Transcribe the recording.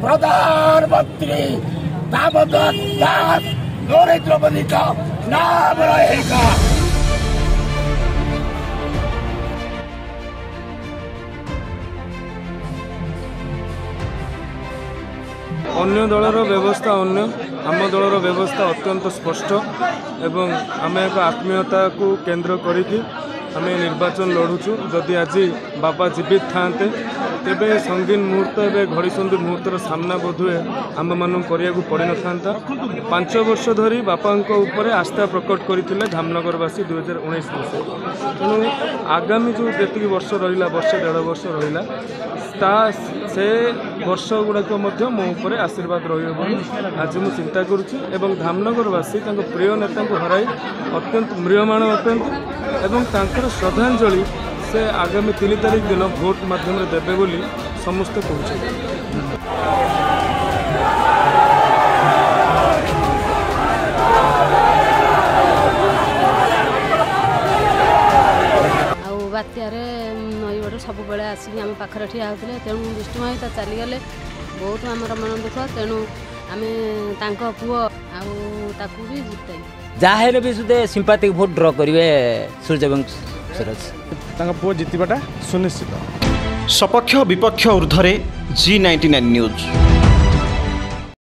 प्रधानमंत्री दामोदर दास नरेंद्र मोदी का नाम रहेगा। अन्य दलर व्यवस्था अन्य आम दलर व्यवस्था अत्यंत स्पष्ट एवं आम एक आत्मीयता को केंद्र करिकी आम निर्वाचन लड़ुचु। जदि आज बाबा जीवित थाते तेबे संगीन मुहूर्त एवं घड़ीसंधि मुहूर्तर सामना बोधुए आम मान करिया पड़ न था। 5 वर्ष धरी बापा ऊपर आस्था प्रकट करते धामनगरवासी 2019 मसीह। तेणु आगामी जो जी वर्ष रहा वर्षे 1.5 वर्ष रहा से वर्ष गुड़ाक मो उपर आशीर्वाद रही आज मुझे चिंता करुच्ची। धामनगरवासी प्रिय नेता को हराई अत्यंत म्रियमाण अत्यंत एवं तांकर श्रद्धांजलि से आगामी 3 तारिख दिन भोट माध्यम देवे बोली समस्ते कहते। बात्यार नईबड़ सब बेले आसिक आम पाखे ठिया होते तेणु विष्णुमाई तो चलीगले बहुत आमर मन दुख। तेणु आम पुओ आकू भी जिताई जहाँ भी सुधे सिंपाथिक भोट ड्र करेंगे सूरजवंशी पुओ जितवाटा सुनिश्चित। सपक्ष विपक्ष ऊर्ध्वे G99 न्यूज।